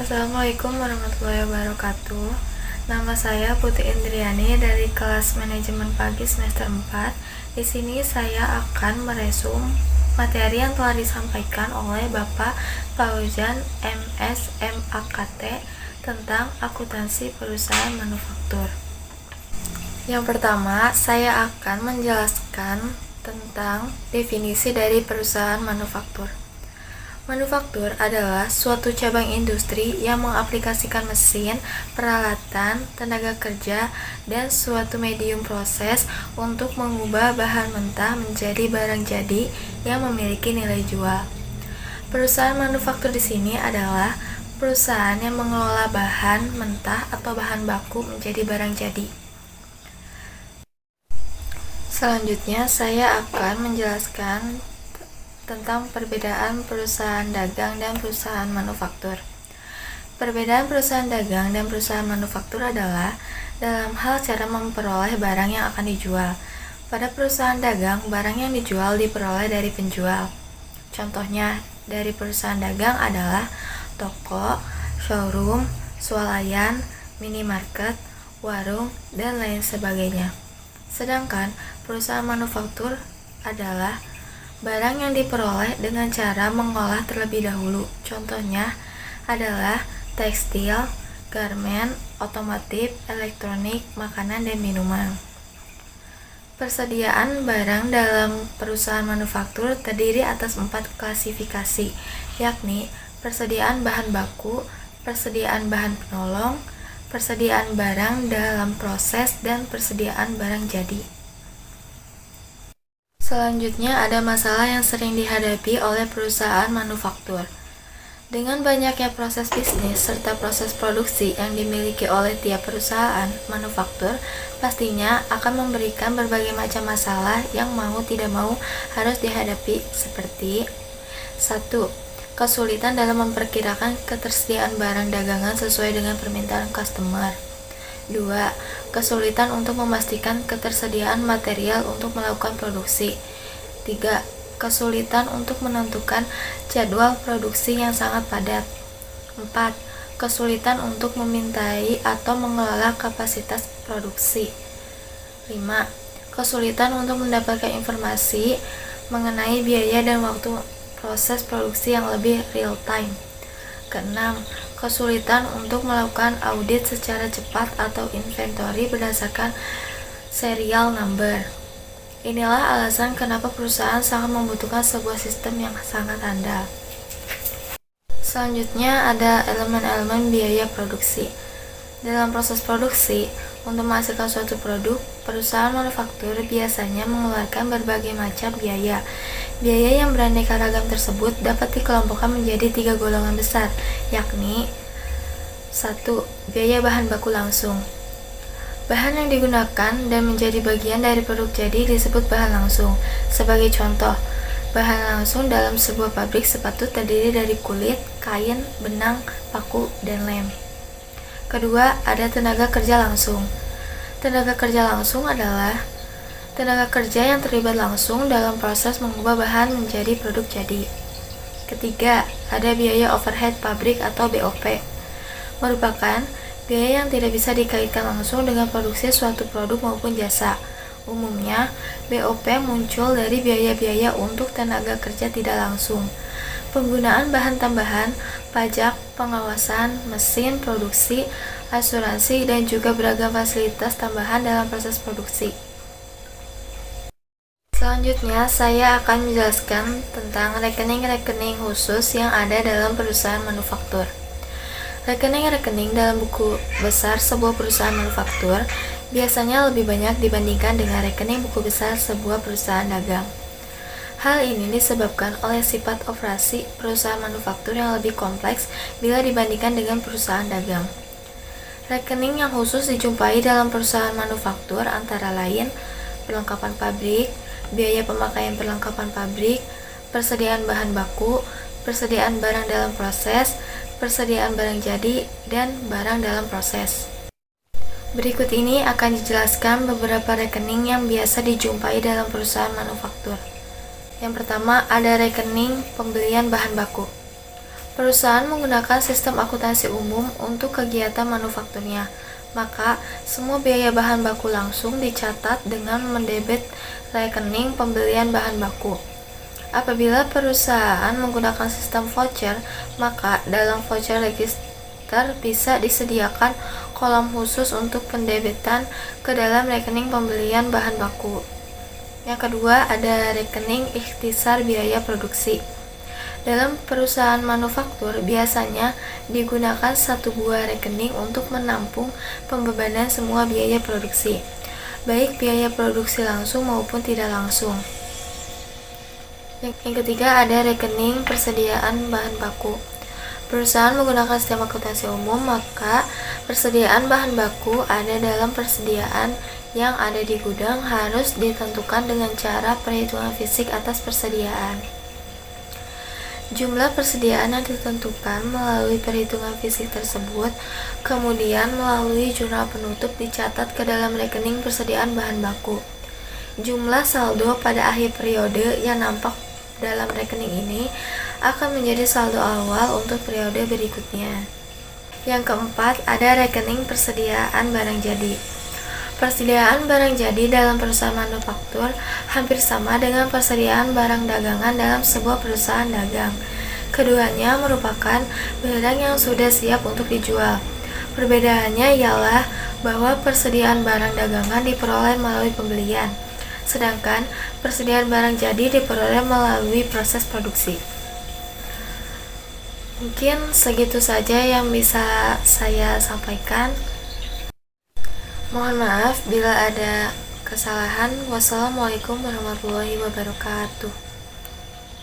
Assalamualaikum warahmatullahi wabarakatuh. Nama saya Putri Indriani dari kelas Manajemen Pagi semester 4. Di sini saya akan meresum materi yang telah disampaikan oleh Bapak Fauzan MS MAKT tentang akuntansi perusahaan manufaktur. Yang pertama, saya akan menjelaskan tentang definisi dari perusahaan manufaktur. Manufaktur adalah suatu cabang industri yang mengaplikasikan mesin, peralatan, tenaga kerja, dan suatu medium proses untuk mengubah bahan mentah menjadi barang jadi yang memiliki nilai jual. Perusahaan manufaktur di sini adalah perusahaan yang mengelola bahan mentah atau bahan baku menjadi barang jadi. Selanjutnya, saya akan menjelaskan tentang perbedaan perusahaan dagang dan perusahaan manufaktur. Perbedaan perusahaan dagang dan perusahaan manufaktur adalah dalam hal cara memperoleh barang yang akan dijual. Pada perusahaan dagang, barang yang dijual diperoleh dari penjual. Contohnya dari perusahaan dagang adalah toko, showroom, swalayan, minimarket, warung, dan lain sebagainya. Sedangkan perusahaan manufaktur adalah barang yang diperoleh dengan cara mengolah terlebih dahulu. Contohnya adalah tekstil, garmen, otomotif, elektronik, makanan, dan minuman. Persediaan barang dalam perusahaan manufaktur terdiri atas 4 klasifikasi, yakni persediaan bahan baku, persediaan bahan penolong, persediaan barang dalam proses, dan persediaan barang jadi. Selanjutnya ada masalah yang sering dihadapi oleh perusahaan manufaktur. Dengan banyaknya proses bisnis serta proses produksi yang dimiliki oleh tiap perusahaan manufaktur, pastinya akan memberikan berbagai macam masalah yang mau tidak mau harus dihadapi seperti 1. Kesulitan dalam memperkirakan ketersediaan barang dagangan sesuai dengan permintaan customer. 2. Kesulitan untuk memastikan ketersediaan material untuk melakukan produksi. 3. Kesulitan untuk menentukan jadwal produksi yang sangat padat. 4. Kesulitan untuk memintai atau mengelola kapasitas produksi. 5. Kesulitan untuk mendapatkan informasi mengenai biaya dan waktu proses produksi yang lebih real time. Keenam, kesulitan untuk melakukan audit secara cepat atau inventory berdasarkan serial number. Inilah alasan kenapa perusahaan sangat membutuhkan sebuah sistem yang sangat handal. Selanjutnya ada elemen-elemen biaya produksi. Dalam proses produksi, untuk menghasilkan suatu produk, perusahaan manufaktur biasanya mengeluarkan berbagai macam biaya. Biaya yang beraneka ragam tersebut dapat dikelompokkan menjadi 3 golongan besar, yakni 1. Biaya bahan baku langsung. Bahan yang digunakan dan menjadi bagian dari produk jadi disebut bahan langsung. Sebagai contoh, bahan langsung dalam sebuah pabrik sepatu terdiri dari kulit, kain, benang, paku, dan lem. Kedua, ada tenaga kerja langsung. Tenaga kerja langsung adalah tenaga kerja yang terlibat langsung dalam proses mengubah bahan menjadi produk jadi. Ketiga, ada biaya overhead pabrik atau BOP. Merupakan biaya yang tidak bisa dikaitkan langsung dengan produksi suatu produk maupun jasa. Umumnya, BOP muncul dari biaya-biaya untuk tenaga kerja tidak langsung. Penggunaan bahan tambahan, pajak, pengawasan, mesin produksi, asuransi, dan juga beragam fasilitas tambahan dalam proses produksi. Selanjutnya, saya akan menjelaskan tentang rekening-rekening khusus yang ada dalam perusahaan manufaktur. Rekening-rekening dalam buku besar sebuah perusahaan manufaktur biasanya lebih banyak dibandingkan dengan rekening buku besar sebuah perusahaan dagang. Hal ini disebabkan oleh sifat operasi perusahaan manufaktur yang lebih kompleks bila dibandingkan dengan perusahaan dagang. Rekening yang khusus dijumpai dalam perusahaan manufaktur antara lain perlengkapan pabrik, biaya pemakaian perlengkapan pabrik, persediaan bahan baku, persediaan barang dalam proses, persediaan barang jadi, dan barang dalam proses. Berikut ini akan dijelaskan beberapa rekening yang biasa dijumpai dalam perusahaan manufaktur. Yang pertama ada rekening pembelian bahan baku. Perusahaan menggunakan sistem akuntansi umum untuk kegiatan manufakturnya, maka semua biaya bahan baku langsung dicatat dengan mendebit rekening pembelian bahan baku. Apabila perusahaan menggunakan sistem voucher, maka dalam voucher register bisa disediakan kolom khusus untuk pendebitan ke dalam rekening pembelian bahan baku. Yang kedua, ada rekening ikhtisar biaya produksi. Dalam perusahaan manufaktur, biasanya digunakan satu buah rekening untuk menampung pembebanan semua biaya produksi, baik biaya produksi langsung maupun tidak langsung. Yang ketiga, ada rekening persediaan bahan baku. Perusahaan menggunakan sistem akuntansi umum, maka persediaan bahan baku ada dalam persediaan yang ada di gudang harus ditentukan dengan cara perhitungan fisik atas persediaan. Jumlah persediaan yang ditentukan melalui perhitungan fisik tersebut kemudian melalui jurnal penutup dicatat ke dalam rekening persediaan bahan baku. Jumlah saldo pada akhir periode yang nampak dalam rekening ini akan menjadi saldo awal untuk periode berikutnya. Yang keempat, ada rekening persediaan barang jadi. Persediaan barang jadi dalam perusahaan manufaktur hampir sama dengan persediaan barang dagangan dalam sebuah perusahaan dagang. Keduanya merupakan barang yang sudah siap untuk dijual. Perbedaannya ialah bahwa persediaan barang dagangan diperoleh melalui pembelian, sedangkan persediaan barang jadi diperoleh melalui proses produksi. Mungkin segitu saja yang bisa saya sampaikan. Mohon maaf bila ada kesalahan. Wassalamualaikum warahmatullahi wabarakatuh.